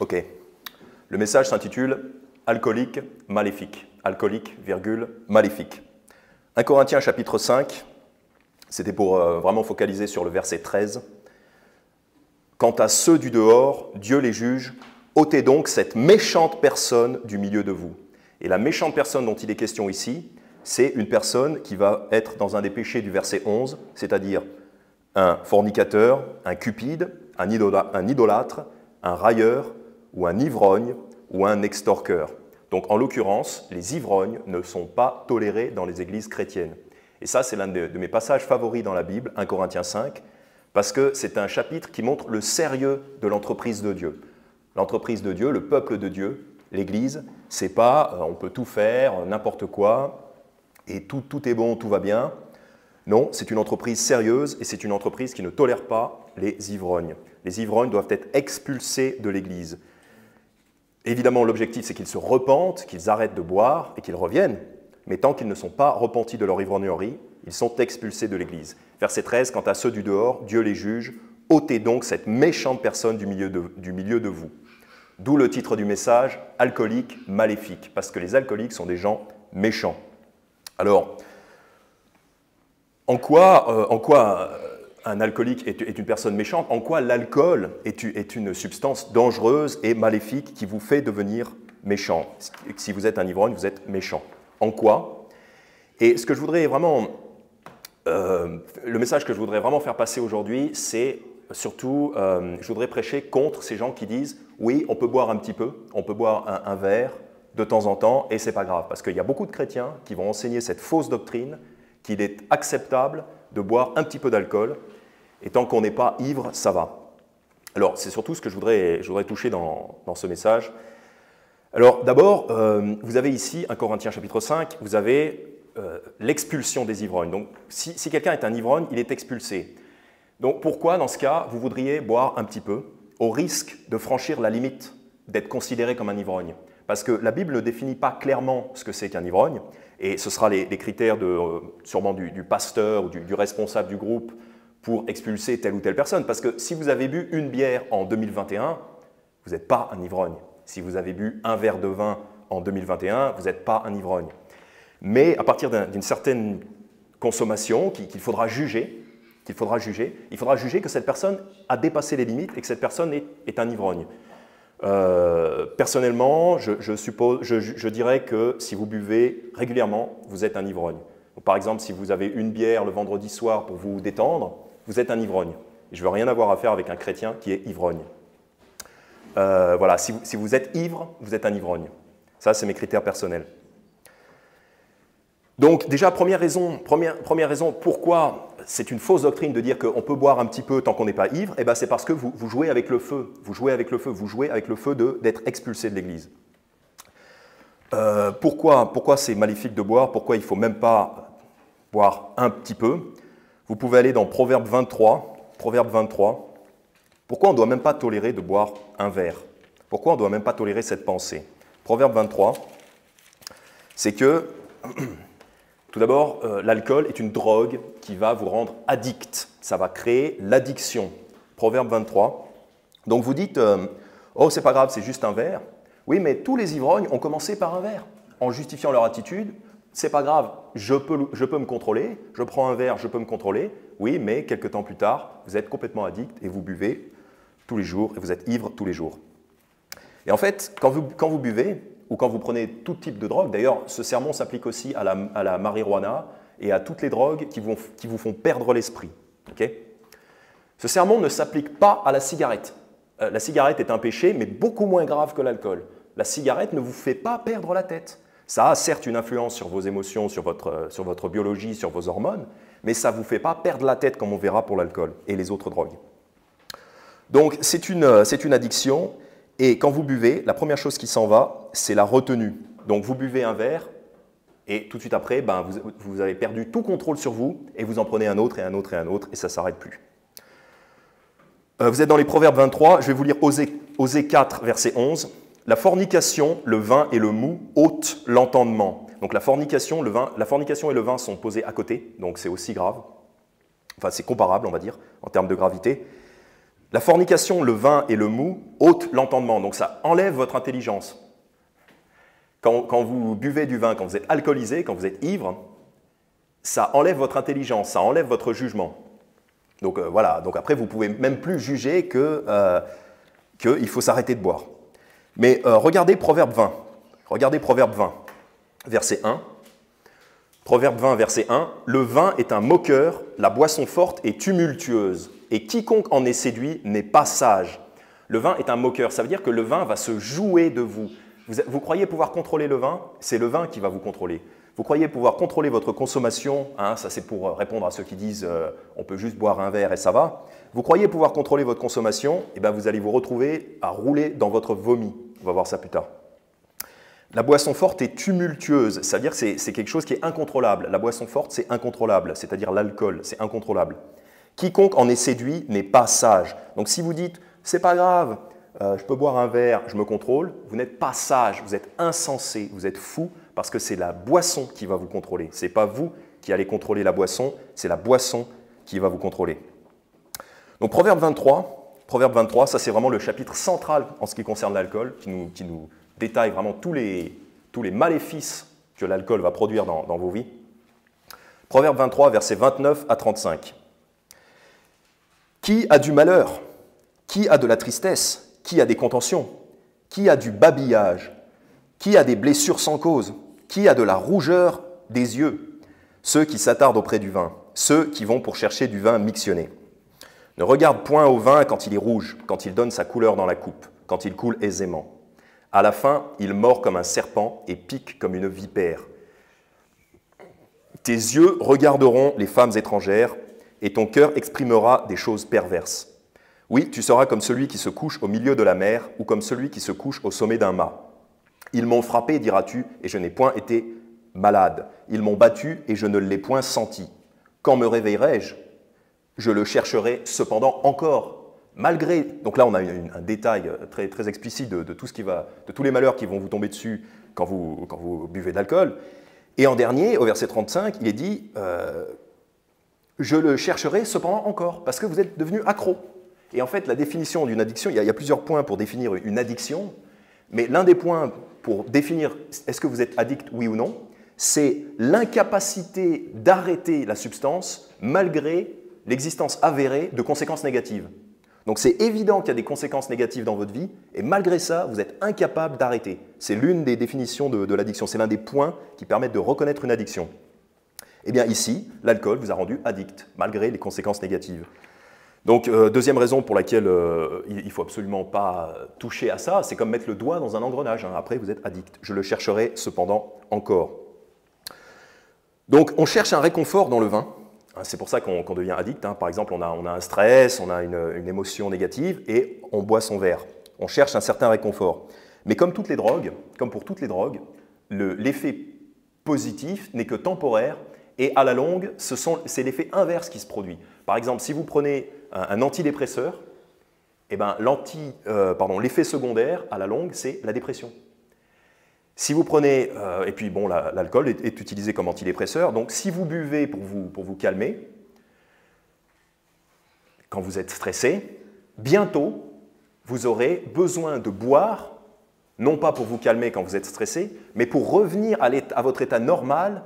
Ok. Le message s'intitule « Alcoolique maléfique ». Alcoolique, virgule, maléfique. 1 Corinthiens chapitre 5, c'était pour vraiment focaliser sur le verset 13. « Quant à ceux du dehors, Dieu les juge, ôtez donc cette méchante personne du milieu de vous. » Et la méchante personne dont il est question ici, c'est une personne qui va être dans un des péchés du verset 11, c'est-à-dire un fornicateur, un cupide, un idolâtre, un railleur ou un ivrogne ou un extorqueur. Donc en l'occurrence, les ivrognes ne sont pas tolérés dans les églises chrétiennes. Et ça, c'est l'un de mes passages favoris dans la Bible, 1 Corinthiens 5, parce que c'est un chapitre qui montre le sérieux de l'entreprise de Dieu. L'entreprise de Dieu, le peuple de Dieu, l'Église, c'est pas on peut tout faire, n'importe quoi, et tout est bon, tout va bien. Non, c'est une entreprise sérieuse et c'est une entreprise qui ne tolère pas les ivrognes. Les ivrognes doivent être expulsés de l'Église. Évidemment, l'objectif, c'est qu'ils se repentent, qu'ils arrêtent de boire et qu'ils reviennent. Mais tant qu'ils ne sont pas repentis de leur ivrognerie, ils sont expulsés de l'Église. Verset 13, quant à ceux du dehors, Dieu les juge. Ôtez donc cette méchante personne du milieu de vous. D'où le titre du message, « Alcoolique maléfique », parce que les alcooliques sont des gens méchants. Alors, en quoi un alcoolique est une personne méchante? En quoi l'alcool est une substance dangereuse et maléfique qui vous fait devenir méchant? Si vous êtes un ivrogne, vous êtes méchant. En quoi? Et ce que je voudrais vraiment, le message que je voudrais vraiment faire passer aujourd'hui, c'est surtout, je voudrais prêcher contre ces gens qui disent « oui, on peut boire un petit peu, on peut boire un verre de temps en temps et c'est pas grave ». Parce qu'il y a beaucoup de chrétiens qui vont enseigner cette fausse doctrine qu'il est acceptable de boire un petit peu d'alcool, et tant qu'on n'est pas ivre, ça va. Alors, c'est surtout ce que je voudrais toucher dans ce message. Alors, d'abord, vous avez ici, 1 Corinthiens chapitre 5, vous avez l'expulsion des ivrognes. Donc, si quelqu'un est un ivrogne, il est expulsé. Donc, pourquoi, dans ce cas, vous voudriez boire un petit peu, au risque de franchir la limite d'être considéré comme un ivrogne? Parce que la Bible ne définit pas clairement ce que c'est qu'un ivrogne, et ce sera les critères sûrement du pasteur ou du responsable du groupe pour expulser telle ou telle personne. Parce que si vous avez bu une bière en 2021, vous n'êtes pas un ivrogne. Si vous avez bu un verre de vin en 2021, vous n'êtes pas un ivrogne. Mais à partir d'une certaine consommation qu'il faudra juger, il faudra juger que cette personne a dépassé les limites et que cette personne est un ivrogne. Personnellement, je dirais que si vous buvez régulièrement, vous êtes un ivrogne. Donc, par exemple, si vous avez une bière le vendredi soir pour vous détendre, vous êtes un ivrogne. Et je ne veux rien avoir à faire avec un chrétien qui est ivrogne. Voilà, si vous êtes ivre, vous êtes un ivrogne. Ça, c'est mes critères personnels. Donc déjà, première raison pourquoi c'est une fausse doctrine de dire qu'on peut boire un petit peu tant qu'on n'est pas ivre, eh ben, c'est parce que vous jouez avec le feu. Vous jouez avec le feu d'être expulsé de l'Église. Pourquoi c'est maléfique de boire? Pourquoi il ne faut même pas boire un petit peu? Vous pouvez aller dans Proverbe 23. Pourquoi on ne doit même pas tolérer de boire un verre? Pourquoi on ne doit même pas tolérer cette pensée? Proverbe 23, c'est que... Tout d'abord, l'alcool est une drogue qui va vous rendre addict. Ça va créer l'addiction. Proverbe 23. Donc vous dites, oh c'est pas grave, c'est juste un verre. Oui, mais tous les ivrognes ont commencé par un verre. En justifiant leur attitude, c'est pas grave, je peux me contrôler, je prends un verre, je peux me contrôler. Oui, mais quelques temps plus tard, vous êtes complètement addict et vous buvez tous les jours et vous êtes ivre tous les jours. Et en fait, quand vous buvez, ou quand vous prenez tout type de drogue, d'ailleurs, ce sermon s'applique aussi à la marijuana et à toutes les drogues qui vous font perdre l'esprit. Okay? Ce sermon ne s'applique pas à la cigarette. La cigarette est un péché, mais beaucoup moins grave que l'alcool. La cigarette ne vous fait pas perdre la tête. Ça a certes une influence sur vos émotions, sur votre biologie, sur vos hormones, mais ça ne vous fait pas perdre la tête comme on verra pour l'alcool et les autres drogues. Donc c'est une addiction. Et quand vous buvez, la première chose qui s'en va, c'est la retenue. Donc vous buvez un verre et tout de suite après, vous avez perdu tout contrôle sur vous et vous en prenez un autre et un autre et un autre et ça ne s'arrête plus. Vous êtes dans les Proverbes 23, je vais vous lire Osée 4, verset 11. « La fornication, le vin et le mou ôtent l'entendement. » Donc la fornication et le vin sont posés à côté, donc c'est aussi grave. Enfin, c'est comparable, on va dire, en termes de gravité. La fornication, le vin et le mou ôtent l'entendement, donc ça enlève votre intelligence. Quand vous buvez du vin, quand vous êtes alcoolisé, quand vous êtes ivre, ça enlève votre intelligence, ça enlève votre jugement. Donc voilà, donc après vous ne pouvez même plus juger qu'il faut s'arrêter de boire. Mais regardez Proverbe 20. Regardez Proverbe 20, verset 1. Proverbe 20, verset 1. Le vin est un moqueur, la boisson forte est tumultueuse, et quiconque en est séduit n'est pas sage. Le vin est un moqueur, ça veut dire que le vin va se jouer de vous. Vous croyez pouvoir contrôler le vin? C'est le vin qui va vous contrôler. Vous croyez pouvoir contrôler votre consommation, hein, ça c'est pour répondre à ceux qui disent on peut juste boire un verre et ça va. Vous croyez pouvoir contrôler votre consommation, et bien vous allez vous retrouver à rouler dans votre vomi. On va voir ça plus tard. La boisson forte est tumultueuse, c'est-à-dire que c'est quelque chose qui est incontrôlable. La boisson forte, c'est incontrôlable, c'est-à-dire l'alcool, c'est incontrôlable. Quiconque en est séduit n'est pas sage. Donc si vous dites c'est pas grave, je peux boire un verre, je me contrôle, vous n'êtes pas sage, vous êtes insensé, vous êtes fou, parce que c'est la boisson qui va vous contrôler. Ce n'est pas vous qui allez contrôler la boisson, c'est la boisson qui va vous contrôler. Donc Proverbe 23, ça c'est vraiment le chapitre central en ce qui concerne l'alcool, qui nous détaille vraiment tous les maléfices que l'alcool va produire dans vos vies. Proverbe 23, versets 29 à 35. Qui a du malheur? Qui a de la tristesse? Qui a des contentions? Qui a du babillage? Qui a des blessures sans cause? Qui a de la rougeur des yeux? Ceux qui s'attardent auprès du vin, ceux qui vont pour chercher du vin mixtionné. Ne regarde point au vin quand il est rouge, quand il donne sa couleur dans la coupe, quand il coule aisément. À la fin, il mord comme un serpent et pique comme une vipère. Tes yeux regarderont les femmes étrangères et ton cœur exprimera des choses perverses. Oui, tu seras comme celui qui se couche au milieu de la mer ou comme celui qui se couche au sommet d'un mât. Ils m'ont frappé, diras-tu, et je n'ai point été malade. Ils m'ont battu et je ne l'ai point senti. Quand me réveillerai-je? Je le chercherai cependant encore, malgré... Donc là, on a un détail très, très explicite de tout ce qui va, de tous les malheurs qui vont vous tomber dessus quand vous buvez de l'alcool. Et en dernier, au verset 35, il est dit je le chercherai cependant encore, parce que vous êtes devenu accro. Et en fait, la définition d'une addiction, il y a plusieurs points pour définir une addiction, mais l'un des points pour définir est-ce que vous êtes addict, oui ou non, c'est l'incapacité d'arrêter la substance malgré l'existence avérée de conséquences négatives. Donc c'est évident qu'il y a des conséquences négatives dans votre vie, et malgré ça, vous êtes incapable d'arrêter. C'est l'une des définitions de l'addiction, c'est l'un des points qui permettent de reconnaître une addiction. Eh bien ici, l'alcool vous a rendu addict, malgré les conséquences négatives. Donc deuxième raison pour laquelle il ne faut absolument pas toucher à ça, c'est comme mettre le doigt dans un engrenage. Hein. Après, vous êtes addict. Je le chercherai cependant encore. Donc on cherche un réconfort dans le vin. C'est pour ça qu'on devient addict. Hein. Par exemple, on a un stress, on a une émotion négative et on boit son verre. On cherche un certain réconfort. Mais comme toutes les drogues, comme pour toutes les drogues, l'effet positif n'est que temporaire et à la longue, c'est l'effet inverse qui se produit. Par exemple, si vous prenez un antidépresseur, eh ben, l'effet secondaire à la longue, c'est la dépression. Si vous prenez, et puis bon, l'alcool est utilisé comme antidépresseur, donc si vous buvez pour vous calmer, quand vous êtes stressé, bientôt, vous aurez besoin de boire, non pas pour vous calmer quand vous êtes stressé, mais pour revenir à votre état normal,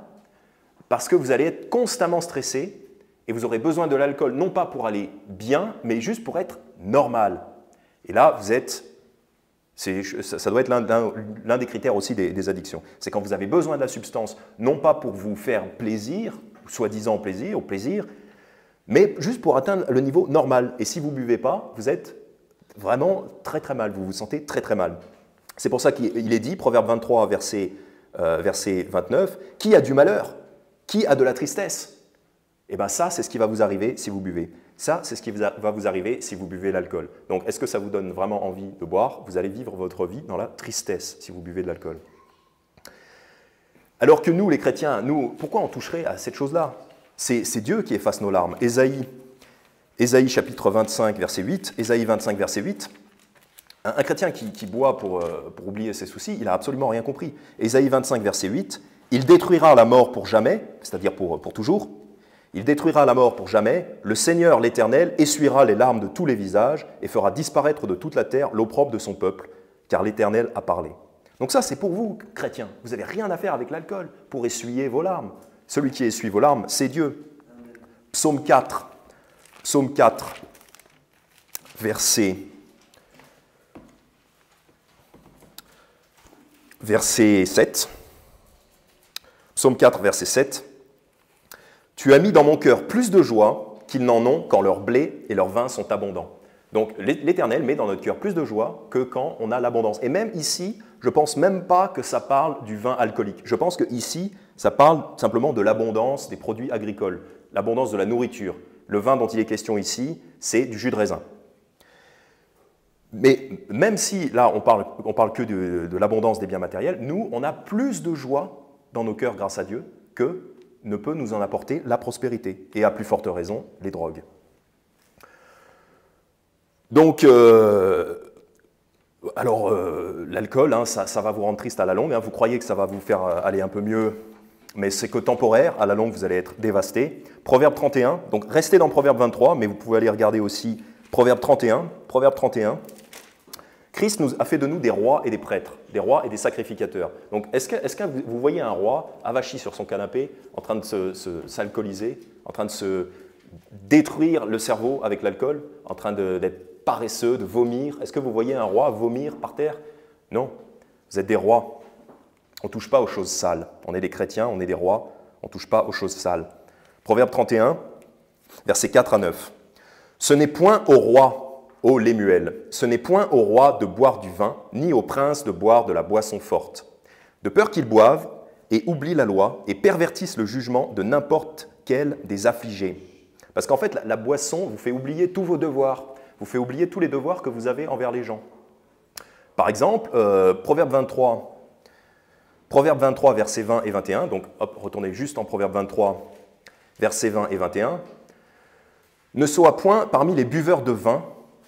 parce que vous allez être constamment stressé, et vous aurez besoin de l'alcool, non pas pour aller bien, mais juste pour être normal. Et là, ça doit être l'un des critères aussi des addictions. C'est quand vous avez besoin de la substance, non pas pour vous faire plaisir, soi-disant plaisir, mais juste pour atteindre le niveau normal. Et si vous ne buvez pas, vous êtes vraiment très très mal, vous vous sentez très très mal. C'est pour ça qu'il est dit, Proverbe 23, verset 29, « Qui a du malheur? Qui a de la tristesse ?» Eh bien ça, c'est ce qui va vous arriver si vous buvez. Ça, c'est ce qui va vous arriver si vous buvez de l'alcool. Donc, est-ce que ça vous donne vraiment envie de boire? Vous allez vivre votre vie dans la tristesse si vous buvez de l'alcool. Alors que nous, les chrétiens, pourquoi on toucherait à cette chose-là? C'est Dieu qui efface nos larmes. Ésaïe chapitre 25, verset 8. Ésaïe 25, verset 8. Un chrétien qui boit pour oublier ses soucis, il n'a absolument rien compris. Ésaïe 25, verset 8. Il détruira la mort pour jamais, c'est-à-dire pour toujours. Il détruira la mort pour jamais. Le Seigneur, l'Éternel, essuiera les larmes de tous les visages et fera disparaître de toute la terre l'opprobre de son peuple, car l'Éternel a parlé. Donc ça, c'est pour vous, chrétiens. Vous n'avez rien à faire avec l'alcool pour essuyer vos larmes. Celui qui essuie vos larmes, c'est Dieu. Psaume 4, verset 7. Psaume 4, verset 7. « Tu as mis dans mon cœur plus de joie qu'ils n'en ont quand leur blé et leur vin sont abondants. » Donc l'Éternel met dans notre cœur plus de joie que quand on a l'abondance. Et même ici, je ne pense même pas que ça parle du vin alcoolique. Je pense qu'ici, ça parle simplement de l'abondance des produits agricoles, l'abondance de la nourriture. Le vin dont il est question ici, c'est du jus de raisin. Mais même si là, on parle que de l'abondance des biens matériels, nous, on a plus de joie dans nos cœurs grâce à Dieu que ne peut nous en apporter la prospérité, et à plus forte raison, les drogues. Donc, l'alcool, hein, ça va vous rendre triste à la longue, hein, vous croyez que ça va vous faire aller un peu mieux, mais c'est que temporaire, à la longue vous allez être dévasté. Proverbe 31, donc restez dans Proverbe 23, mais vous pouvez aller regarder aussi Proverbe 31. Christ a fait de nous des rois et des prêtres, des rois et des sacrificateurs. Donc, est-ce que vous voyez un roi avachi sur son canapé, en train de s'alcooliser, en train de se détruire le cerveau avec l'alcool, en train d'être paresseux, de vomir? Est-ce que vous voyez un roi vomir par terre? Non, vous êtes des rois. On ne touche pas aux choses sales. On est des chrétiens, on est des rois, on ne touche pas aux choses sales. Proverbe 31, versets 4 à 9. « Ce n'est point au roi, ô Lémuel, ce n'est point au roi de boire du vin, ni au prince de boire de la boisson forte, de peur qu'ils boivent et oublient la loi et pervertissent le jugement de n'importe quel des affligés. » Parce qu'en fait, la boisson vous fait oublier tous vos devoirs, vous fait oublier tous les devoirs que vous avez envers les gens. Par exemple, Proverbe 23, versets 20 et 21, donc hop, retournez juste en Proverbe 23, versets 20 et 21. « Ne sois point parmi les buveurs de vin,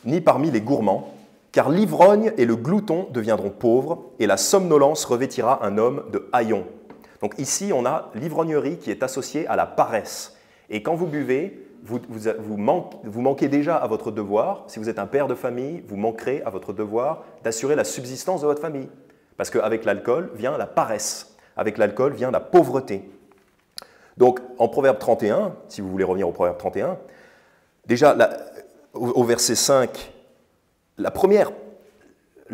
ni parmi les gourmands, car l'ivrogne et le glouton deviendront pauvres, et la somnolence revêtira un homme de haillons. » Donc ici, on a l'ivrognerie qui est associée à la paresse. Et quand vous buvez, vous manquez déjà à votre devoir. Si vous êtes un père de famille, vous manquerez à votre devoir d'assurer la subsistance de votre famille. Parce qu'avec l'alcool vient la paresse, avec l'alcool vient la pauvreté. Donc en Proverbe 31, si vous voulez revenir au Proverbe 31, déjà au verset 5, le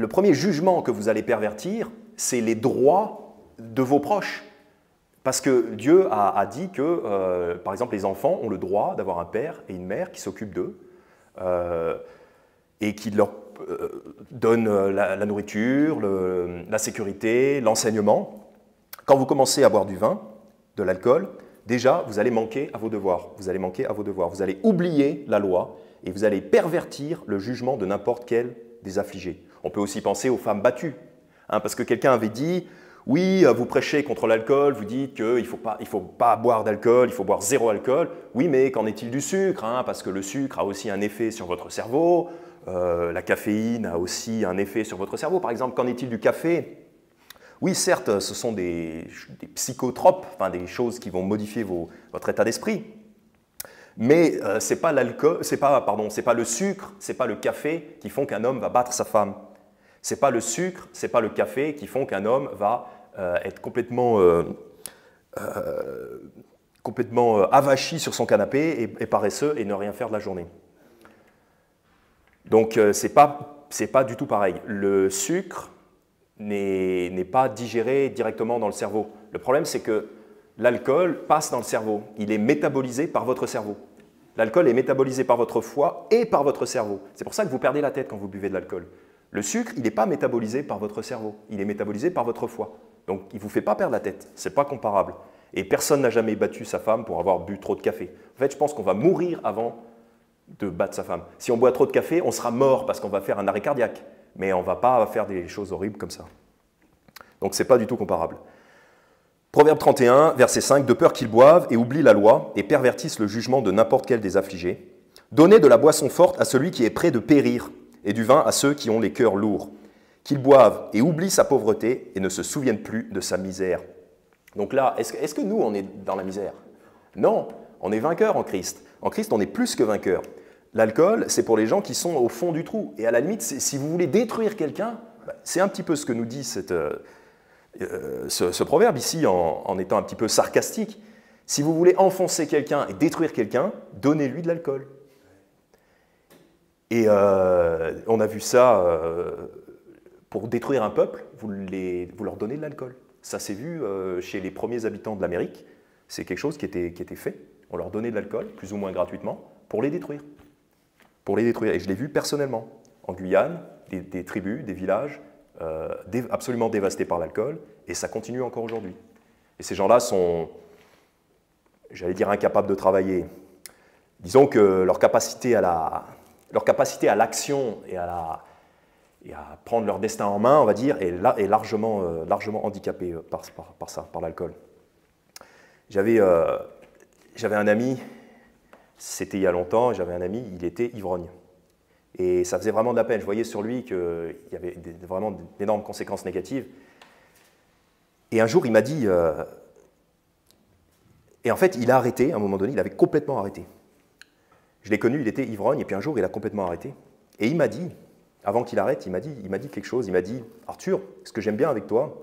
premier jugement que vous allez pervertir, c'est les droits de vos proches. Parce que Dieu a dit que, par exemple, les enfants ont le droit d'avoir un père et une mère qui s'occupent d'eux et qui leur donnent la nourriture, la sécurité, l'enseignement. Quand vous commencez à boire du vin, de l'alcool, déjà, vous allez manquer à vos devoirs. Vous allez oublier la loi et vous allez pervertir le jugement de n'importe quel des affligés. On peut aussi penser aux femmes battues, hein, parce que quelqu'un avait dit « Oui, vous prêchez contre l'alcool, vous dites qu'il ne faut pas boire d'alcool, il faut boire zéro alcool. Oui, mais qu'en est-il du sucre, hein, parce que le sucre a aussi un effet sur votre cerveau, la caféine a aussi un effet sur votre cerveau. Par exemple, qu'en est-il du café ? Oui, certes, ce sont des psychotropes, enfin, des choses qui vont modifier votre état d'esprit. Mais ce n'est pas le sucre, ce n'est pas le café qui font qu'un homme va battre sa femme. Ce n'est pas le sucre, ce n'est pas le café qui font qu'un homme va être complètement avachi sur son canapé et paresseux et ne rien faire de la journée. Donc ce n'est pas du tout pareil. Le sucre n'est pas digéré directement dans le cerveau. Le problème, c'est que l'alcool passe dans le cerveau. Il est métabolisé par votre cerveau. L'alcool est métabolisé par votre foie et par votre cerveau. C'est pour ça que vous perdez la tête quand vous buvez de l'alcool. Le sucre, il n'est pas métabolisé par votre cerveau. Il est métabolisé par votre foie. Donc, il ne vous fait pas perdre la tête. Ce n'est pas comparable. Et personne n'a jamais battu sa femme pour avoir bu trop de café. En fait, je pense qu'on va mourir avant de battre sa femme. Si on boit trop de café, on sera mort parce qu'on va faire un arrêt cardiaque. Mais on ne va pas faire des choses horribles comme ça. Donc, ce n'est pas du tout comparable. Proverbe 31, verset 5, « De peur qu'ils boivent et oublient la loi et pervertissent le jugement de n'importe quel des affligés. Donnez de la boisson forte à celui qui est près de périr et du vin à ceux qui ont les cœurs lourds. Qu'ils boivent et oublient sa pauvreté et ne se souviennent plus de sa misère. » Donc là, est-ce que nous, on est dans la misère? Non, On est vainqueur en Christ. En Christ, on est plus que vainqueur. L'alcool, c'est pour les gens qui sont au fond du trou. Et à la limite, si vous voulez détruire quelqu'un, c'est un petit peu ce que nous dit ce proverbe ici, en étant un petit peu sarcastique. Si vous voulez enfoncer quelqu'un et détruire quelqu'un, donnez-lui de l'alcool. Et on a vu ça, pour détruire un peuple, vous leur donnez de l'alcool. Ça s'est vu chez les premiers habitants de l'Amérique. C'est quelque chose qui était fait. On leur donnait de l'alcool, plus ou moins gratuitement, pour les détruire. Pour les détruire. Et je l'ai vu personnellement. En Guyane, des tribus, des villages, absolument dévastés par l'alcool, et ça continue encore aujourd'hui. Et ces gens-là sont, j'allais dire, incapables de travailler. Disons que leur capacité à l'action et à prendre leur destin en main, on va dire, est largement handicapée par ça, par l'alcool. J'avais un ami, c'était il y a longtemps, j'avais un ami, il était ivrogne. Et ça faisait vraiment de la peine. Je voyais sur lui qu'il y avait vraiment d'énormes conséquences négatives. Et un jour, il m'a dit... et en fait, il a arrêté, à un moment donné, il avait complètement arrêté. Je l'ai connu, il était ivrogne, et puis un jour, il a complètement arrêté. Et il m'a dit, avant qu'il arrête, il m'a dit quelque chose. Il m'a dit, Arthur, ce que j'aime bien avec toi,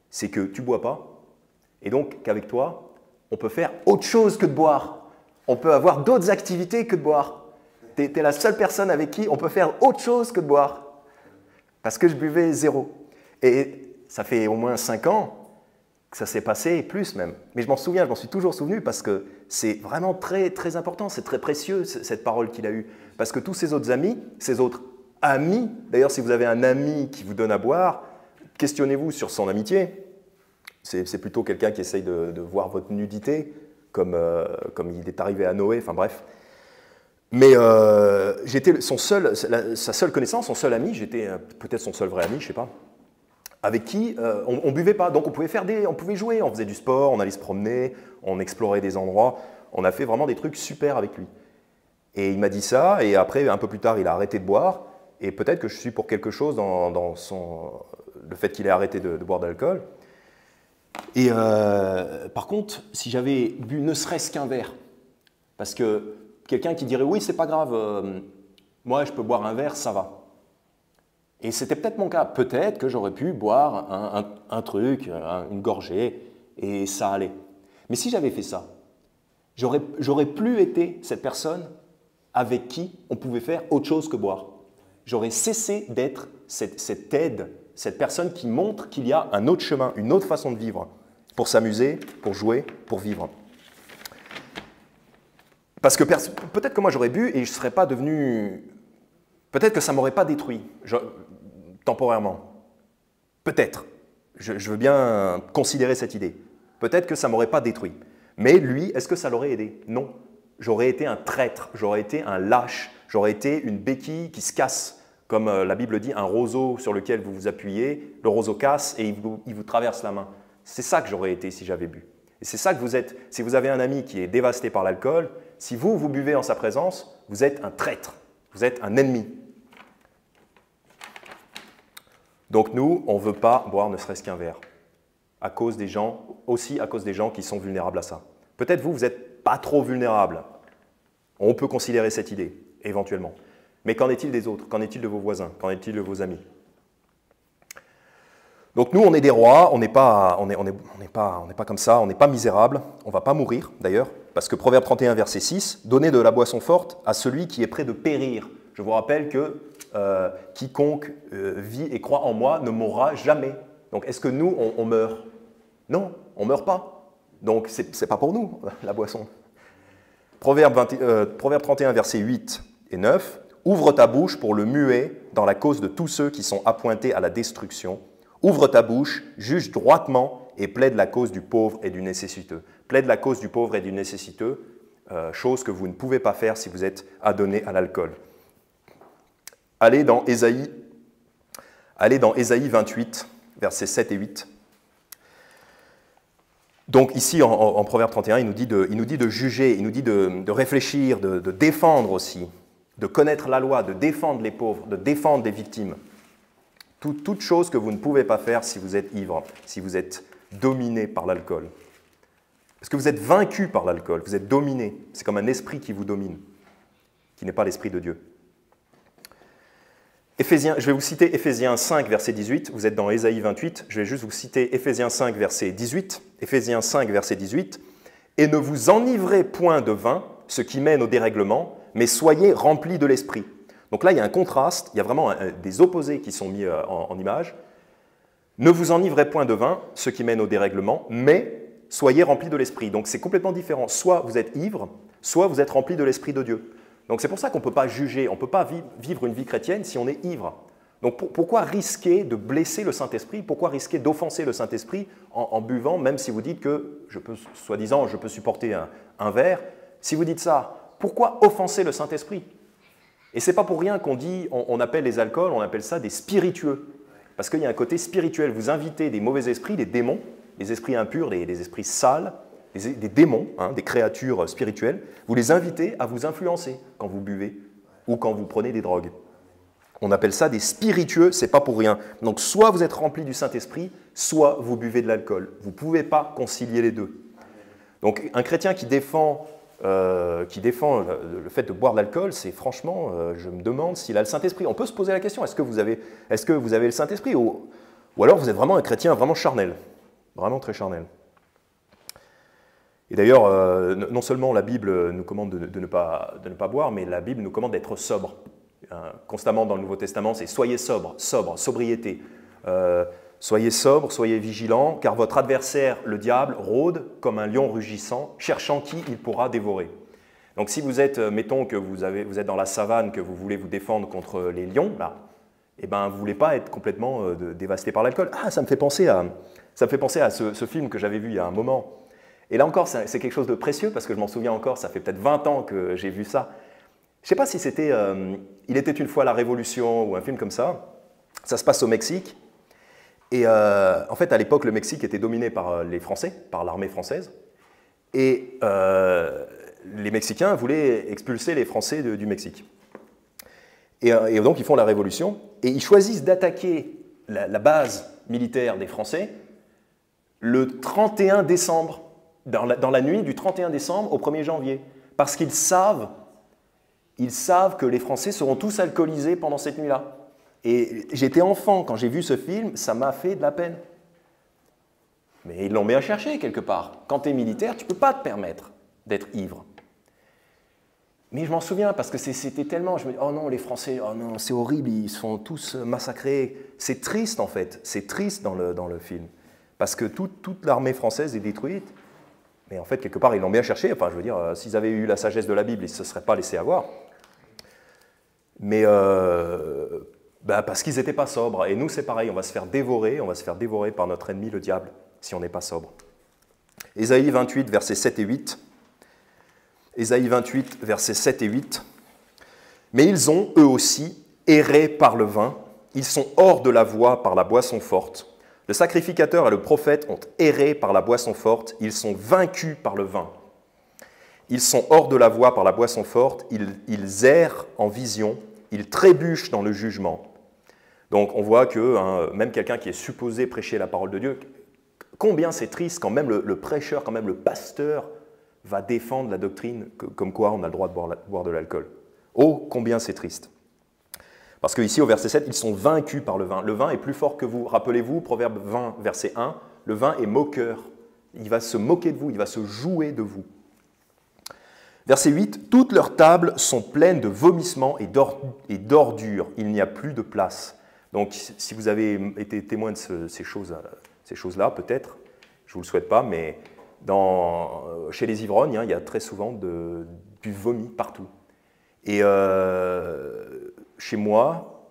c'est que tu ne bois pas, et donc qu'avec toi, on peut faire autre chose que de boire. On peut avoir d'autres activités que de boire. Tu es la seule personne avec qui on peut faire autre chose que de boire. Parce que je buvais 0. Et ça fait au moins 5 ans que ça s'est passé, plus même. Mais je m'en souviens, je m'en suis toujours souvenu parce que c'est vraiment très, très important, c'est très précieux cette parole qu'il a eue. Parce que tous ses autres amis, d'ailleurs si vous avez un ami qui vous donne à boire, questionnez-vous sur son amitié. C'est plutôt quelqu'un qui essaye de voir votre nudité, comme il est arrivé à Noé, enfin bref. Mais j'étais sa seule connaissance, son seul ami, j'étais peut-être son seul vrai ami, je ne sais pas, avec qui on ne buvait pas. Donc on pouvait jouer, on faisait du sport, on allait se promener, on explorait des endroits. On a fait vraiment des trucs super avec lui. Et il m'a dit ça, et après, un peu plus tard, il a arrêté de boire. Et peut-être que je suis pour quelque chose dans le fait qu'il ait arrêté de boire de l'alcool. Et par contre, si j'avais bu ne serait-ce qu'un verre, parce que quelqu'un qui dirait « oui, c'est pas grave, moi je peux boire un verre, ça va ». Et c'était peut-être mon cas. Peut-être que j'aurais pu boire un truc, une gorgée, et ça allait. Mais si j'avais fait ça, j'aurais plus été cette personne avec qui on pouvait faire autre chose que boire. J'aurais cessé d'être cette aide, cette personne qui montre qu'il y a un autre chemin, une autre façon de vivre, pour s'amuser, pour jouer, pour vivre. Parce que peut-être que moi j'aurais bu et je ne serais pas devenu... Peut-être que ça ne m'aurait pas détruit, temporairement. Peut-être. Je veux bien considérer cette idée. Peut-être que ça ne m'aurait pas détruit. Mais lui, est-ce que ça l'aurait aidé? Non. J'aurais été un traître, j'aurais été un lâche, j'aurais été une béquille qui se casse. Comme la Bible dit, un roseau sur lequel vous vous appuyez, le roseau casse et il vous traverse la main. C'est ça que j'aurais été si j'avais bu. Et c'est ça que vous êtes. Si vous avez un ami qui est dévasté par l'alcool, si vous buvez en sa présence, vous êtes un traître, vous êtes un ennemi. Donc nous, on ne veut pas boire ne serait-ce qu'un verre, à cause des gens qui sont vulnérables à ça. Peut-être vous n'êtes pas trop vulnérable. On peut considérer cette idée, éventuellement. Mais qu'en est-il des autres? Qu'en est-il de vos voisins? Qu'en est-il de vos amis? Donc nous, on est des rois, on n'est pas comme ça, on n'est pas misérable, on ne va pas mourir d'ailleurs, parce que Proverbe 31, verset 6, « Donnez de la boisson forte à celui qui est près de périr. » Je vous rappelle que quiconque vit et croit en moi ne mourra jamais. Donc est-ce que nous, on meurt? Non, on ne meurt pas. Donc ce n'est pas pour nous, la boisson. Proverbe 31, verset 8 et 9, « Ouvre ta bouche pour le muet dans la cause de tous ceux qui sont appointés à la destruction. Ouvre ta bouche, juge droitement et plaide la cause du pauvre et du nécessiteux. » Plaide la cause du pauvre et du nécessiteux, chose que vous ne pouvez pas faire si vous êtes adonné à l'alcool. Allez dans Ésaïe 28, versets 7 et 8. Donc ici, en Proverbe 31, il nous dit de juger, il nous dit de réfléchir, de défendre aussi, de connaître la loi, de défendre les pauvres, de défendre les victimes. Toute chose que vous ne pouvez pas faire si vous êtes ivre, si vous êtes dominé par l'alcool. Parce que vous êtes vaincu par l'alcool, vous êtes dominé. C'est comme un esprit qui vous domine, qui n'est pas l'esprit de Dieu. Je vais vous citer Éphésiens 5, verset 18. Vous êtes dans Ésaïe 28. Je vais juste vous citer Éphésiens 5, verset 18. Éphésiens 5, verset 18. « Et ne vous enivrez point de vin, ce qui mène au dérèglement, mais soyez remplis de l'esprit. » Donc là, il y a un contraste, il y a vraiment des opposés qui sont mis en image. « Ne vous enivrez point de vin, ce qui mène au dérèglement, mais soyez remplis de l'esprit. » Donc c'est complètement différent. Soit vous êtes ivre, soit vous êtes remplis de l'esprit de Dieu. Donc c'est pour ça qu'on ne peut pas juger, on ne peut pas vivre une vie chrétienne si on est ivre. Donc pourquoi risquer de blesser le Saint-Esprit? Pourquoi risquer d'offenser le Saint-Esprit en buvant, même si vous dites que, soi-disant, je peux supporter un verre? Si vous dites ça, pourquoi offenser le Saint-Esprit? Et ce n'est pas pour rien qu'on dit, on appelle les alcools, on appelle ça des spiritueux. Parce qu'il y a un côté spirituel. Vous invitez des mauvais esprits, des démons, des esprits impurs, des esprits sales, des démons, des créatures spirituelles, vous les invitez à vous influencer quand vous buvez ou quand vous prenez des drogues. On appelle ça des spiritueux, c'est pas pour rien. Donc soit vous êtes rempli du Saint-Esprit, soit vous buvez de l'alcool. Vous ne pouvez pas concilier les deux. Donc un chrétien qui défend le fait de boire de l'alcool, c'est franchement, je me demande s'il a le Saint-Esprit. On peut se poser la question, est-ce que vous avez le Saint-Esprit ou alors vous êtes vraiment un chrétien vraiment charnel, vraiment très charnel. Et d'ailleurs, non seulement la Bible nous commande de ne pas boire, mais la Bible nous commande d'être sobre. Constamment dans le Nouveau Testament, c'est « soyez sobre », sobriété. Soyez sobre, soyez vigilants, car votre adversaire, le diable, rôde comme un lion rugissant, cherchant qui il pourra dévorer. Donc si vous êtes, mettons que vous êtes dans la savane, que vous voulez vous défendre contre les lions, là, eh ben, vous ne voulez pas être complètement dévasté par l'alcool. Ah, ça me fait penser à ce film que j'avais vu il y a un moment. Et là encore, c'est quelque chose de précieux, parce que je m'en souviens encore, ça fait peut-être 20 ans que j'ai vu ça. Je ne sais pas si c'était « Il était une fois la Révolution » ou un film comme ça. Ça se passe au Mexique. Et en fait, à l'époque, le Mexique était dominé par les Français, par l'armée française. Et les Mexicains voulaient expulser les Français du Mexique. Et donc, ils font la Révolution. Et ils choisissent d'attaquer la base militaire des Français le 31 décembre, dans la nuit du 31 décembre au 1er janvier. Parce qu'ils savent que les Français seront tous alcoolisés pendant cette nuit-là. Et j'étais enfant, quand j'ai vu ce film, ça m'a fait de la peine. Mais ils l'ont bien cherché quelque part. Quand tu es militaire, tu ne peux pas te permettre d'être ivre. Mais je m'en souviens, parce que c'était tellement... Je me dis, oh non, les Français, oh non, c'est horrible, ils se font tous massacrer. C'est triste, en fait. C'est triste dans le film. Parce que toute l'armée française est détruite. Mais en fait, quelque part, ils l'ont bien cherché. Enfin, je veux dire, s'ils avaient eu la sagesse de la Bible, ils ne se seraient pas laissés avoir. Mais parce qu'ils n'étaient pas sobres. Et nous, c'est pareil, on va se faire dévorer par notre ennemi, le diable, si on n'est pas sobre. Ésaïe 28, versets 7 et 8. Ésaïe 28, versets 7 et 8. « Mais ils ont, eux aussi, erré par le vin. Ils sont hors de la voie par la boisson forte. Le sacrificateur et le prophète ont erré par la boisson forte. Ils sont vaincus par le vin. Ils sont hors de la voie par la boisson forte. Ils errent en vision. Ils trébuchent dans le jugement. » Donc on voit que même quelqu'un qui est supposé prêcher la parole de Dieu, combien c'est triste quand même le prêcheur, quand même le pasteur va défendre la doctrine comme quoi on a le droit de boire de l'alcool. Oh, combien c'est triste. Parce qu'ici au verset 7, ils sont vaincus par le vin. Le vin est plus fort que vous. Rappelez-vous, Proverbe 20, verset 1, le vin est moqueur. Il va se moquer de vous, il va se jouer de vous. Verset 8, « Toutes leurs tables sont pleines de vomissements et d'ordures. Il n'y a plus de place. » Donc, si vous avez été témoin de ces choses-là, peut-être, je ne vous le souhaite pas, mais chez les ivrognes, il y a très souvent du vomi partout. Et chez moi,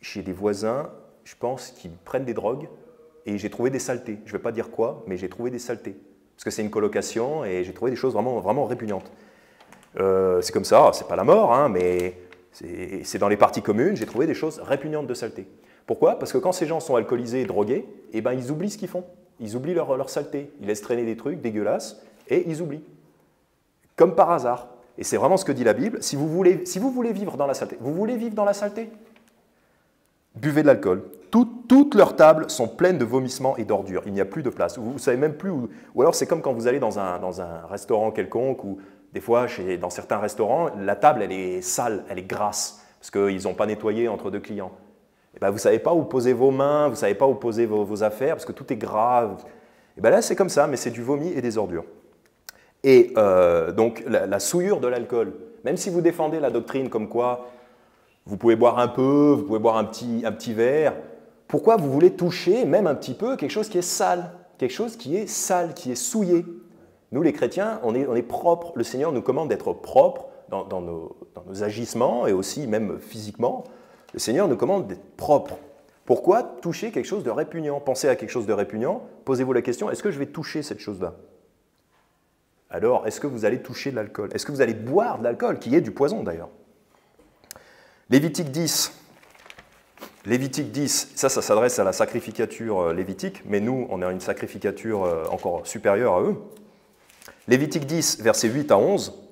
chez des voisins, je pense qu'ils prennent des drogues et j'ai trouvé des saletés. Je ne vais pas dire quoi, mais j'ai trouvé des saletés. Parce que c'est une colocation et j'ai trouvé des choses vraiment, vraiment répugnantes. C'est comme ça, c'est pas la mort, mais c'est dans les parties communes, j'ai trouvé des choses répugnantes de saleté. Pourquoi? Parce que quand ces gens sont alcoolisés et drogués, ils oublient ce qu'ils font. Ils oublient leur saleté. Ils laissent traîner des trucs dégueulasses et ils oublient. Comme par hasard. Et c'est vraiment ce que dit la Bible. Si vous voulez vivre dans la saleté, vous voulez vivre dans la saleté? Buvez de l'alcool. toutes leurs tables sont pleines de vomissements et d'ordures. Il n'y a plus de place. Vous ne savez même plus où. Ou alors c'est comme quand vous allez dans un restaurant quelconque, ou des fois dans certains restaurants, la table elle est sale, elle est grasse, parce qu'ils n'ont pas nettoyé entre deux clients. Et ben, vous ne savez pas où poser vos mains, vous ne savez pas où poser vos affaires, parce que tout est gras. Et ben là c'est comme ça, mais c'est du vomi et des ordures. Et donc la souillure de l'alcool, même si vous défendez la doctrine comme quoi vous pouvez boire un peu, vous pouvez boire un petit verre, pourquoi vous voulez toucher même un petit peu quelque chose qui est sale, quelque chose qui est sale, qui est souillé? Nous les chrétiens, on est propres, le Seigneur nous commande d'être propres dans nos agissements et aussi même physiquement. Le Seigneur nous commande d'être propres. Pourquoi toucher quelque chose de répugnant? Pensez à quelque chose de répugnant, posez-vous la question, est-ce que je vais toucher cette chose-là? Alors, est-ce que vous allez toucher de l'alcool? Est-ce que vous allez boire de l'alcool, qui est du poison d'ailleurs? Lévitique 10. Lévitique 10, ça s'adresse à la sacrificature lévitique, mais nous, on a une sacrificature encore supérieure à eux. Lévitique 10, versets 8 à 11.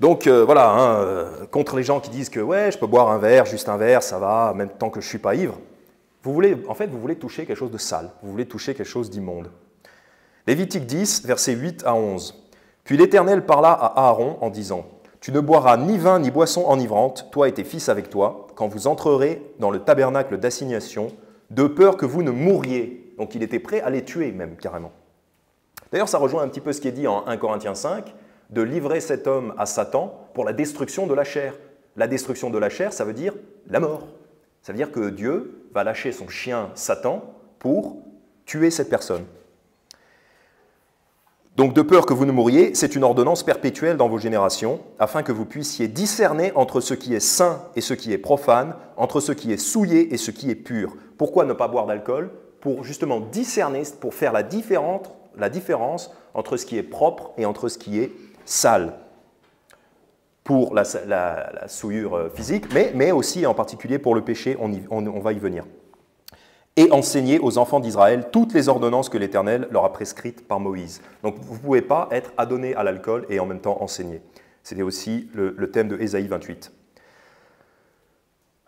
Donc voilà, contre les gens qui disent que ouais, je peux boire un verre, juste un verre, ça va, même tant que je ne suis pas ivre. Vous voulez toucher quelque chose de sale, vous voulez toucher quelque chose d'immonde. Lévitique 10, versets 8 à 11. Puis l'Éternel parla à Aaron en disant: Tu ne boiras ni vin ni boisson enivrante, toi et tes fils avec toi, quand vous entrerez dans le tabernacle d'assignation, de peur que vous ne mouriez. Donc il était prêt à les tuer même, carrément. D'ailleurs, ça rejoint un petit peu ce qui est dit en 1 Corinthiens 5, de livrer cet homme à Satan pour la destruction de la chair. La destruction de la chair, ça veut dire la mort. Ça veut dire que Dieu va lâcher son chien Satan pour tuer cette personne. Donc, de peur que vous ne mouriez, c'est une ordonnance perpétuelle dans vos générations, afin que vous puissiez discerner entre ce qui est saint et ce qui est profane, entre ce qui est souillé et ce qui est pur. Pourquoi ne pas boire d'alcool? Pour justement discerner, pour faire la différence entre ce qui est propre et entre ce qui est sale. Pour la souillure physique, mais aussi en particulier pour le péché, on va y venir. Et enseigner aux enfants d'Israël toutes les ordonnances que l'Éternel leur a prescrites par Moïse. Donc vous ne pouvez pas être adonné à l'alcool et en même temps enseigner. C'était aussi le thème de Ésaïe 28.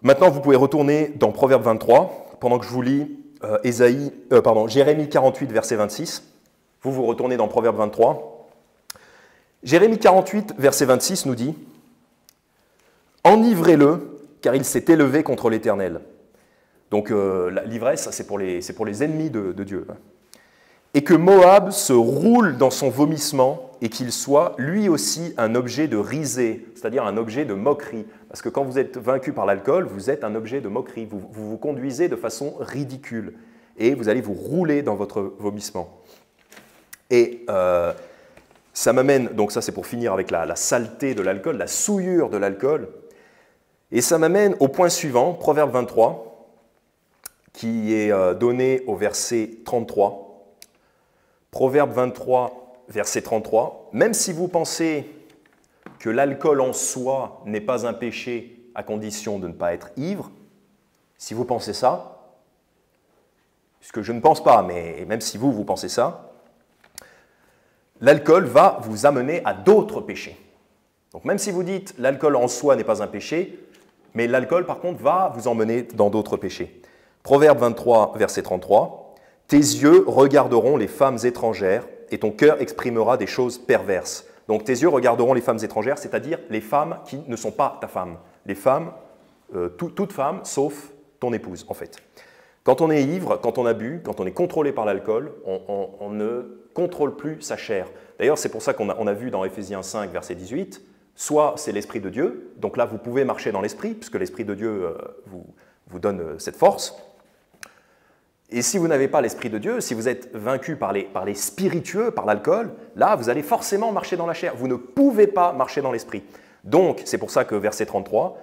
Maintenant, vous pouvez retourner dans Proverbe 23, pendant que je vous lis Jérémie 48, verset 26. Vous retournez dans Proverbe 23. Jérémie 48, verset 26 nous dit: Enivrez-le, car il s'est élevé contre l'Éternel. Donc l'ivresse, c'est pour les ennemis de Dieu. Et que Moab se roule dans son vomissement et qu'il soit lui aussi un objet de risée, c'est-à-dire un objet de moquerie. Parce que quand vous êtes vaincu par l'alcool, vous êtes un objet de moquerie. Vous vous conduisez de façon ridicule et vous allez vous rouler dans votre vomissement. Et ça m'amène, donc ça c'est pour finir avec la saleté de l'alcool, la souillure de l'alcool. Et ça m'amène au point suivant, Proverbe 23, qui est donné au verset 33. Proverbe 23, verset 33. Même si vous pensez que l'alcool en soi n'est pas un péché à condition de ne pas être ivre, si vous pensez ça, puisque je ne pense pas, mais même si vous pensez ça, l'alcool va vous amener à d'autres péchés. Donc même si vous dites l'alcool en soi n'est pas un péché, mais l'alcool par contre va vous emmener dans d'autres péchés. Proverbe 23, verset 33, « Tes yeux regarderont les femmes étrangères et ton cœur exprimera des choses perverses. » Donc tes yeux regarderont les femmes étrangères, c'est-à-dire les femmes qui ne sont pas ta femme. Les femmes, toute femme, sauf ton épouse, en fait. Quand on est ivre, quand on a bu, quand on est contrôlé par l'alcool, on ne contrôle plus sa chair. D'ailleurs, c'est pour ça qu'on a vu dans Éphésiens 5, verset 18, soit c'est l'Esprit de Dieu, donc là vous pouvez marcher dans l'Esprit, puisque l'Esprit de Dieu vous donne cette force. Et si vous n'avez pas l'Esprit de Dieu, si vous êtes vaincu par les spiritueux, par l'alcool, là, vous allez forcément marcher dans la chair. Vous ne pouvez pas marcher dans l'Esprit. Donc, c'est pour ça que verset 33,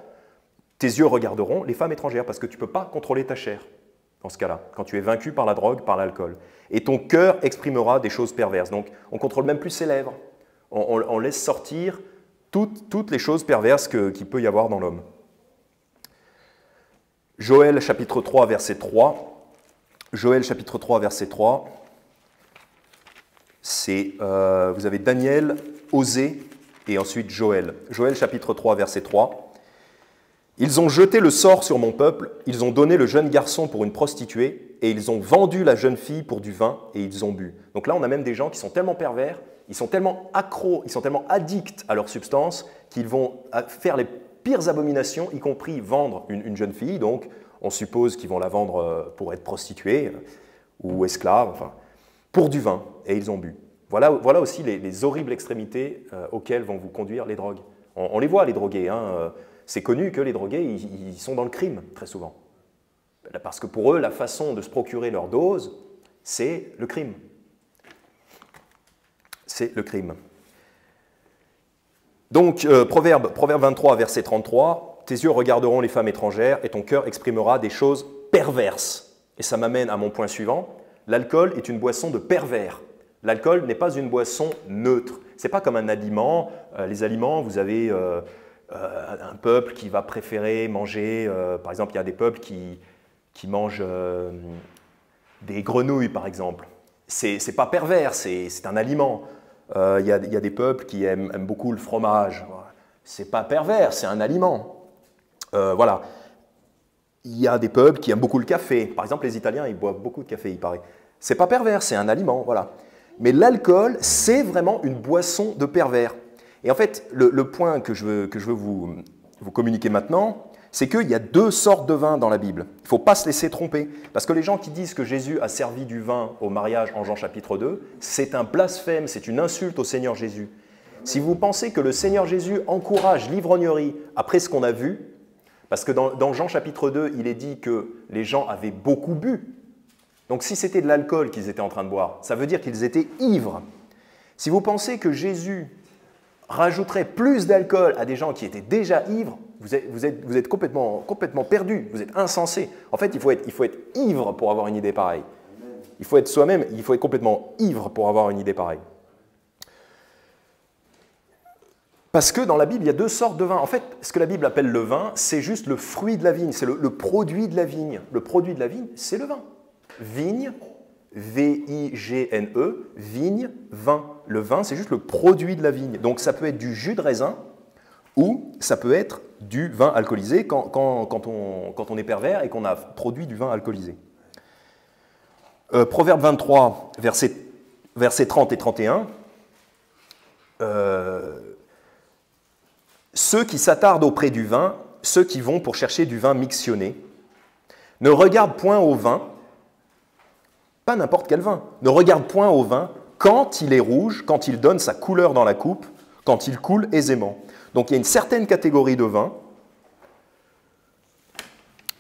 tes yeux regarderont les femmes étrangères, parce que tu ne peux pas contrôler ta chair, dans ce cas-là, quand tu es vaincu par la drogue, par l'alcool. Et ton cœur exprimera des choses perverses. Donc, on ne contrôle même plus ses lèvres. On laisse sortir toutes les choses perverses qu'il peut y avoir dans l'homme. Joël, chapitre 3, verset 3. Joël chapitre 3, verset 3, vous avez Daniel, Osée et ensuite Joël. Joël chapitre 3, verset 3. Ils ont jeté le sort sur mon peuple, ils ont donné le jeune garçon pour une prostituée, et ils ont vendu la jeune fille pour du vin, et ils ont bu. Donc là, on a même des gens qui sont tellement pervers, ils sont tellement accros, ils sont tellement addicts à leur substance, qu'ils vont faire les pires abominations, y compris vendre une jeune fille. Donc, on suppose qu'ils vont la vendre pour être prostituée ou esclave, enfin, pour du vin, et ils ont bu. Voilà aussi les horribles extrémités auxquelles vont vous conduire les drogues. On les voit, les drogués. Hein, c'est connu que les drogués, ils sont dans le crime, très souvent. Parce que pour eux, la façon de se procurer leur dose, c'est le crime. C'est le crime. Donc, Proverbe 23, verset 33, « Tes yeux regarderont les femmes étrangères et ton cœur exprimera des choses perverses. » Et ça m'amène à mon point suivant. L'alcool est une boisson de pervers. L'alcool n'est pas une boisson neutre. Ce n'est pas comme un aliment. Les aliments, vous avez un peuple qui va préférer manger, par exemple, il y a des peuples qui mangent des grenouilles, par exemple. Ce n'est pas pervers, c'est un aliment. Il y a des peuples qui aiment beaucoup le fromage. Ce n'est pas pervers, c'est un aliment. Voilà. Il y a des peuples qui aiment beaucoup le café. Par exemple, les Italiens, ils boivent beaucoup de café, il paraît. Ce n'est pas pervers, c'est un aliment. Voilà. Mais l'alcool, c'est vraiment une boisson de pervers. Et en fait, le point que je veux vous communiquer maintenant, c'est qu'il y a deux sortes de vin dans la Bible. Il ne faut pas se laisser tromper. Parce que les gens qui disent que Jésus a servi du vin au mariage en Jean chapitre 2, c'est un blasphème, c'est une insulte au Seigneur Jésus. Si vous pensez que le Seigneur Jésus encourage l'ivrognerie après ce qu'on a vu, parce que dans Jean chapitre 2, il est dit que les gens avaient beaucoup bu. Donc si c'était de l'alcool qu'ils étaient en train de boire, ça veut dire qu'ils étaient ivres. Si vous pensez que Jésus rajouterait plus d'alcool à des gens qui étaient déjà ivres, vous êtes complètement perdu, vous êtes insensé. En fait, il faut être ivre pour avoir une idée pareille. Il faut être complètement ivre pour avoir une idée pareille. Parce que dans la Bible, il y a deux sortes de vin. En fait, ce que la Bible appelle le vin, c'est juste le fruit de la vigne, c'est le produit de la vigne. Le produit de la vigne, c'est le vin. Vigne, V-I-G-N-E, vigne, vin. Le vin, c'est juste le produit de la vigne. Donc ça peut être du jus de raisin ou ça peut être du vin alcoolisé quand on est pervers et qu'on a produit du vin alcoolisé. Proverbe 23, versets 30 et 31. Ceux qui s'attardent auprès du vin, ceux qui vont pour chercher du vin mixtionné, ne regardent point au vin, pas n'importe quel vin, ne regardent point au vin quand il est rouge, quand il donne sa couleur dans la coupe, quand il coule aisément. Donc il y a une certaine catégorie de vin,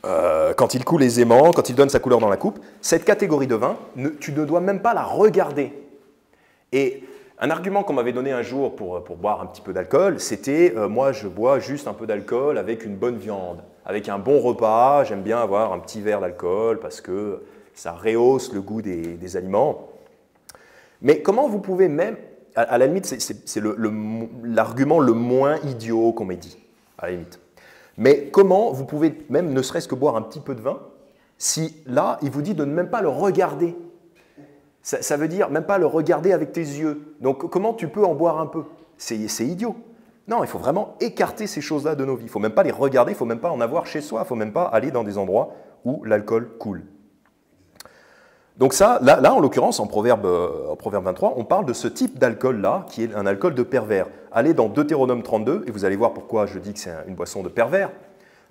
quand il coule aisément, quand il donne sa couleur dans la coupe, cette catégorie de vin, tu ne dois même pas la regarder. Et un argument qu'on m'avait donné un jour pour boire un petit peu d'alcool, c'était moi je bois juste un peu d'alcool avec une bonne viande, avec un bon repas, j'aime bien avoir un petit verre d'alcool parce que ça rehausse le goût des aliments. Mais comment vous pouvez même, à la limite c'est l'argument le moins idiot qu'on m'ait dit, à la limite. Mais comment vous pouvez même ne serait-ce que boire un petit peu de vin si là il vous dit de ne même pas le regarder? Ça veut dire même pas le regarder avec tes yeux. Donc comment tu peux en boire un peu? C'est idiot. Non, il faut vraiment écarter ces choses-là de nos vies. Il ne faut même pas les regarder, il ne faut même pas en avoir chez soi, il ne faut même pas aller dans des endroits où l'alcool coule. Donc ça, là en l'occurrence, en Proverbe 23, on parle de ce type d'alcool-là, qui est un alcool de pervers. Allez dans Deutéronome 32, et vous allez voir pourquoi je dis que c'est une boisson de pervers.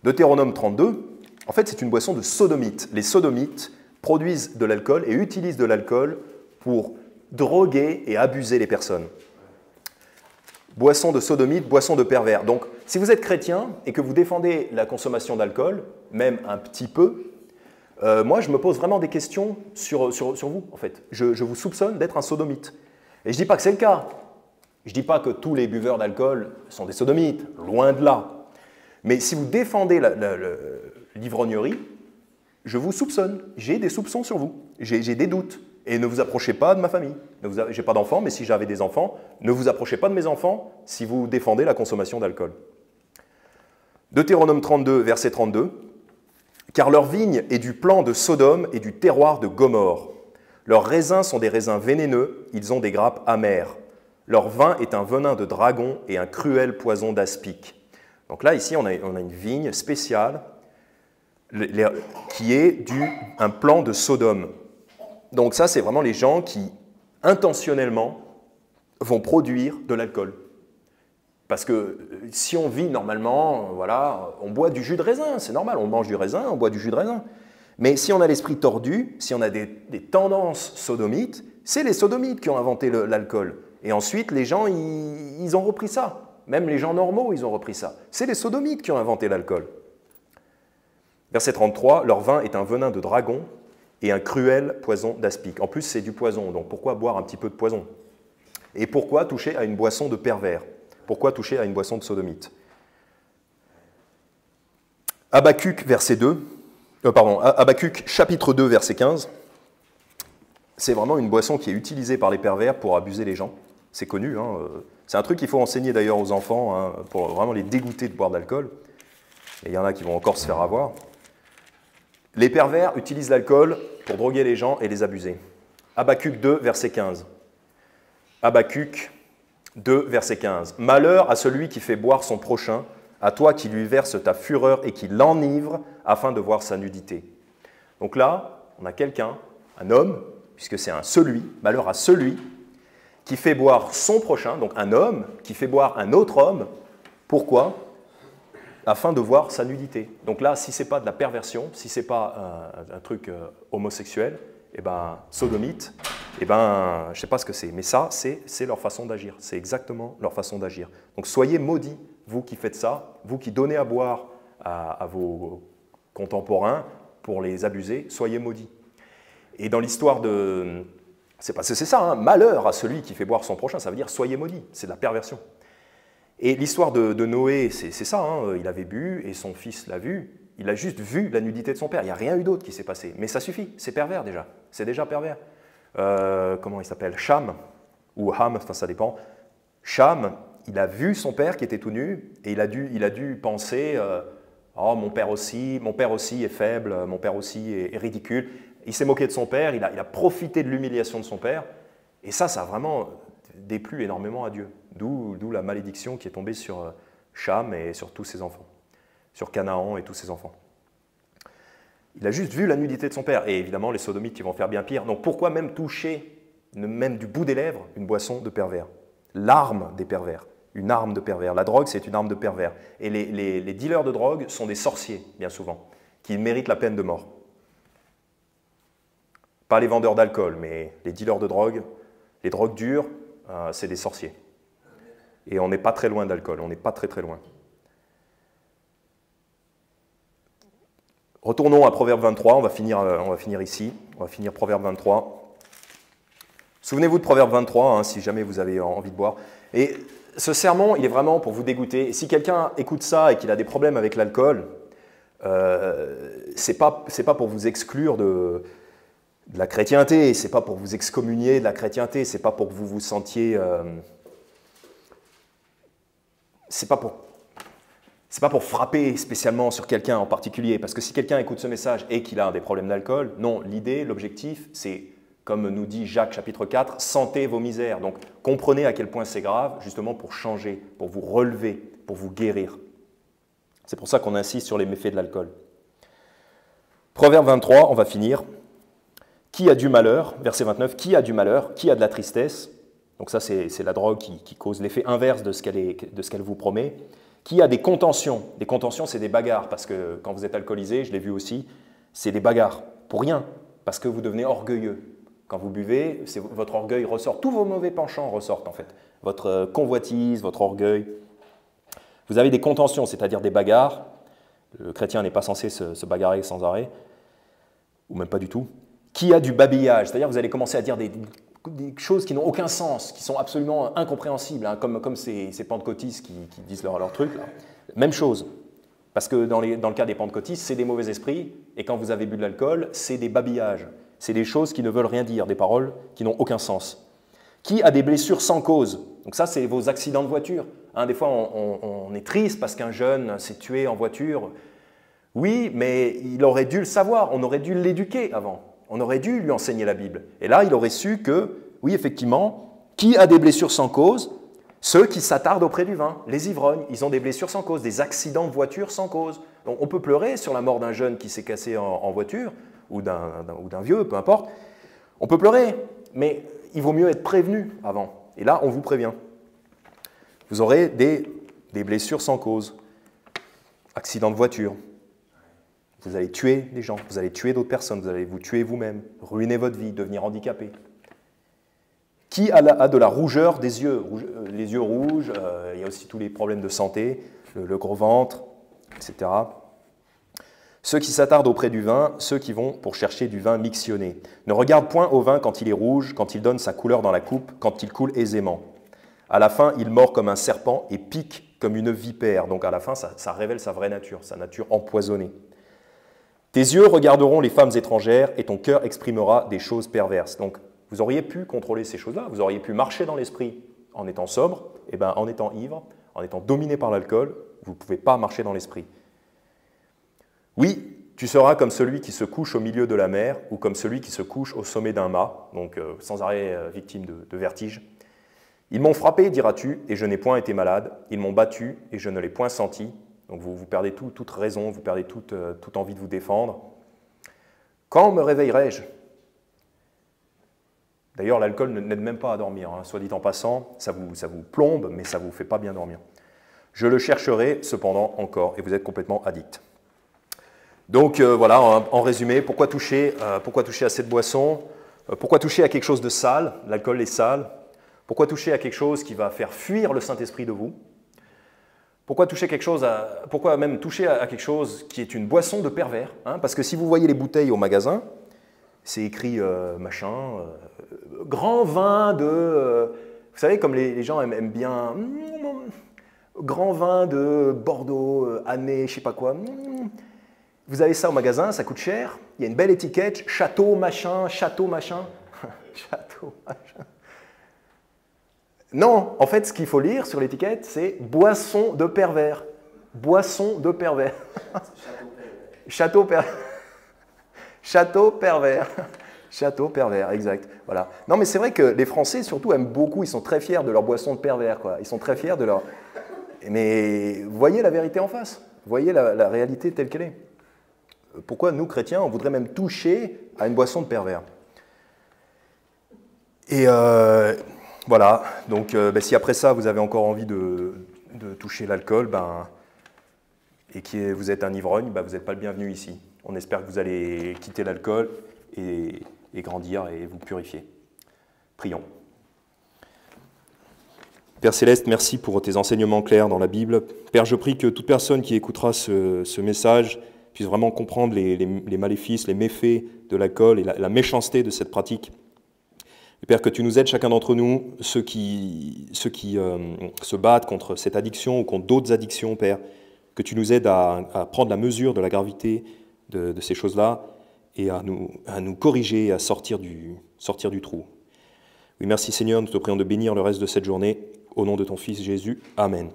Deutéronome 32, en fait, c'est une boisson de sodomites. Les sodomites produisent de l'alcool et utilisent de l'alcool pour droguer et abuser les personnes. Boisson de sodomite, boisson de pervers. Donc, si vous êtes chrétien et que vous défendez la consommation d'alcool, même un petit peu, moi, je me pose vraiment des questions sur vous, en fait. Je vous soupçonne d'être un sodomite. Et je ne dis pas que c'est le cas. Je ne dis pas que tous les buveurs d'alcool sont des sodomites, loin de là. Mais si vous défendez l'ivrognerie, je vous soupçonne, j'ai des soupçons sur vous, j'ai des doutes. Et ne vous approchez pas de ma famille. Je n'ai pas d'enfants, mais si j'avais des enfants, ne vous approchez pas de mes enfants si vous défendez la consommation d'alcool. Deutéronome 32, verset 32. « Car leur vigne est du plan de Sodome et du terroir de Gomorrhe. Leurs raisins sont des raisins vénéneux, ils ont des grappes amères. Leur vin est un venin de dragon et un cruel poison d'aspic. Donc là, ici, on a une vigne spéciale qui est un plan de Sodome. Donc ça, c'est vraiment les gens qui, intentionnellement, vont produire de l'alcool. Parce que si on vit normalement, voilà, on boit du jus de raisin, c'est normal, on mange du raisin, on boit du jus de raisin. Mais si on a l'esprit tordu, si on a des tendances sodomites, c'est les sodomites qui ont inventé l'alcool. Et ensuite, les gens, ils ont repris ça. Même les gens normaux, ils ont repris ça. C'est les sodomites qui ont inventé l'alcool. Verset 33, leur vin est un venin de dragon et un cruel poison d'aspic. En plus, c'est du poison, donc pourquoi boire un petit peu de poison? Et pourquoi toucher à une boisson de pervers? Pourquoi toucher à une boisson de sodomite? Habakkuk, Habakkuk, chapitre 2, verset 15. C'est vraiment une boisson qui est utilisée par les pervers pour abuser les gens. C'est connu, hein. C'est un truc qu'il faut enseigner d'ailleurs aux enfants, hein, pour vraiment les dégoûter de boire de l'alcool. Et il y en a qui vont encore se faire avoir. Les pervers utilisent l'alcool pour droguer les gens et les abuser. Habakkuk 2, verset 15. Habakkuk 2, verset 15. « Malheur à celui qui fait boire son prochain, à toi qui lui verse ta fureur et qui l'enivre afin de voir sa nudité. » Donc là, on a quelqu'un, un homme, puisque c'est un celui, malheur à celui qui fait boire son prochain, donc un homme qui fait boire un autre homme. Pourquoi? Afin de voir sa nudité. Donc là, si ce n'est pas de la perversion, si ce n'est pas un truc homosexuel, eh ben, sodomite, eh ben, je ne sais pas ce que c'est. Mais ça, c'est leur façon d'agir. C'est exactement leur façon d'agir. Donc soyez maudits, vous qui faites ça, vous qui donnez à boire à vos contemporains pour les abuser, soyez maudits. Et dans l'histoire de... c'est ça, hein, malheur à celui qui fait boire son prochain, ça veut dire soyez maudits, c'est de la perversion. Et l'histoire de Noé, c'est ça, hein, il avait bu et son fils l'a vu, il a juste vu la nudité de son père, il n'y a rien eu d'autre qui s'est passé. Mais ça suffit, c'est pervers déjà, c'est déjà pervers. Comment il s'appelle? Cham, ou Ham, enfin ça dépend. Cham, il a vu son père qui était tout nu et il a dû penser oh, mon père aussi est faible, mon père aussi est ridicule. Il s'est moqué de son père, il a profité de l'humiliation de son père. Et ça a vraiment déplu énormément à Dieu. D'où la malédiction qui est tombée sur Cham et sur tous ses enfants, sur Canaan et tous ses enfants. Il a juste vu la nudité de son père. Et évidemment, les sodomites qui vont faire bien pire. Donc pourquoi même toucher, même du bout des lèvres, une boisson de pervers? L'arme des pervers, une arme de pervers. La drogue, c'est une arme de pervers. Et les dealers de drogue sont des sorciers, bien souvent, qui méritent la peine de mort. Pas les vendeurs d'alcool, mais les dealers de drogue, les drogues dures, c'est des sorciers. Et on n'est pas très loin d'alcool, on n'est pas très loin. Retournons à Proverbe 23, on va finir ici, on va finir Proverbe 23. Souvenez-vous de Proverbe 23, hein, si jamais vous avez envie de boire. Et ce sermon, il est vraiment pour vous dégoûter. Et si quelqu'un écoute ça et qu'il a des problèmes avec l'alcool, c'est pas pour vous exclure de la chrétienté, c'est pas pour vous excommunier de la chrétienté, c'est pas pour que vous vous sentiez... c'est pas pour frapper spécialement sur quelqu'un en particulier, parce que si quelqu'un écoute ce message et qu'il a des problèmes d'alcool, non, l'idée, l'objectif, c'est, comme nous dit Jacques chapitre 4, sentez vos misères. Donc comprenez à quel point c'est grave, justement pour changer, pour vous relever, pour vous guérir. C'est pour ça qu'on insiste sur les méfaits de l'alcool. Proverbe 23, on va finir. Qui a du malheur, verset 29, qui a du malheur, qui a de la tristesse? Donc ça, c'est la drogue qui cause l'effet inverse de ce qu'elle vous promet. Qui a des contentions? Des contentions, c'est des bagarres, parce que quand vous êtes alcoolisé, je l'ai vu aussi, c'est des bagarres, pour rien, parce que vous devenez orgueilleux. Quand vous buvez, votre orgueil ressort, tous vos mauvais penchants ressortent en fait. Votre convoitise, votre orgueil. Vous avez des contentions, c'est-à-dire des bagarres. Le chrétien n'est pas censé se bagarrer sans arrêt, ou même pas du tout. Qui a du babillage, c'est-à-dire vous allez commencer à dire des choses qui n'ont aucun sens, qui sont absolument incompréhensibles, hein, comme ces pentecôtistes qui disent leur truc. Là. Même chose, parce que dans le cas des pentecôtistes, c'est des mauvais esprits, et quand vous avez bu de l'alcool, c'est des babillages, c'est des choses qui ne veulent rien dire, des paroles qui n'ont aucun sens. Qui a des blessures sans cause? Donc ça, c'est vos accidents de voiture. Hein, des fois, on est triste parce qu'un jeune s'est tué en voiture. Oui, mais il aurait dû le savoir, on aurait dû l'éduquer avant. On aurait dû lui enseigner la Bible. Et là, il aurait su que, oui, effectivement, qui a des blessures sans cause? Ceux qui s'attardent auprès du vin, les ivrognes, ils ont des blessures sans cause, des accidents de voiture sans cause. Donc on peut pleurer sur la mort d'un jeune qui s'est cassé en voiture, ou d'un vieux, peu importe. On peut pleurer, mais il vaut mieux être prévenu avant. Et là, on vous prévient. Vous aurez des blessures sans cause, accidents de voiture. Vous allez tuer des gens, vous allez tuer d'autres personnes, vous allez vous tuer vous-même, ruiner votre vie, devenir handicapé. Qui a de la rougeur des yeux, les yeux rouges, il y a aussi tous les problèmes de santé, le gros ventre, etc. Ceux qui s'attardent auprès du vin, ceux qui vont pour chercher du vin mixtionné. Ne regarde point au vin quand il est rouge, quand il donne sa couleur dans la coupe, quand il coule aisément. À la fin, il mord comme un serpent et pique comme une vipère. Donc à la fin, ça révèle sa vraie nature, sa nature empoisonnée. Tes yeux regarderont les femmes étrangères et ton cœur exprimera des choses perverses. Donc vous auriez pu contrôler ces choses-là, vous auriez pu marcher dans l'esprit en étant sobre, et bien en étant ivre, en étant dominé par l'alcool, vous ne pouvez pas marcher dans l'esprit. Oui, tu seras comme celui qui se couche au milieu de la mer ou comme celui qui se couche au sommet d'un mât, donc sans arrêt victime de vertige. Ils m'ont frappé, diras-tu, et je n'ai point été malade. Ils m'ont battu et je ne l'ai point senti. Donc vous perdez toute raison, vous perdez toute envie de vous défendre. Quand me réveillerai-je ? D'ailleurs, l'alcool n'aide même pas à dormir, hein. Soit dit en passant, ça vous plombe, mais ça ne vous fait pas bien dormir. Je le chercherai cependant encore, et vous êtes complètement addict. Donc voilà, en résumé, pourquoi toucher à cette boisson ? Pourquoi toucher à quelque chose de sale ? L'alcool est sale. Pourquoi toucher à quelque chose qui va faire fuir le Saint-Esprit de vous ? Pourquoi même toucher à quelque chose qui est une boisson de pervers, hein ? Parce que si vous voyez les bouteilles au magasin, c'est écrit grand vin de... vous savez, comme les gens aiment bien... grand vin de Bordeaux, année, je sais pas quoi. Vous avez ça au magasin, ça coûte cher. Il y a une belle étiquette, château machin, château machin. Château machin. Non, en fait, ce qu'il faut lire sur l'étiquette, c'est boisson de pervers. Boisson de pervers. Château pervers. Château pervers. Château pervers, exact. Voilà. Non, mais c'est vrai que les Français, surtout, aiment beaucoup, ils sont très fiers de leur boisson de pervers, quoi. Ils sont très fiers de leur... Mais voyez la vérité en face. Voyez la réalité telle qu'elle est. Pourquoi nous, chrétiens, on voudrait même toucher à une boisson de pervers? Et voilà, donc si après ça, vous avez encore envie de toucher l'alcool, et que vous êtes un ivrogne, vous n'êtes pas le bienvenu ici. On espère que vous allez quitter l'alcool et grandir et vous purifier. Prions. Père Céleste, merci pour tes enseignements clairs dans la Bible. Père, je prie que toute personne qui écoutera ce message puisse vraiment comprendre les maléfices, les méfaits de l'alcool et la méchanceté de cette pratique. Et Père, que tu nous aides, chacun d'entre nous, ceux qui se battent contre cette addiction ou contre d'autres addictions, Père, que tu nous aides à prendre la mesure de la gravité de ces choses-là et à nous corriger et à sortir du trou. Oui, merci Seigneur, nous te prions de bénir le reste de cette journée. Au nom de ton Fils Jésus. Amen.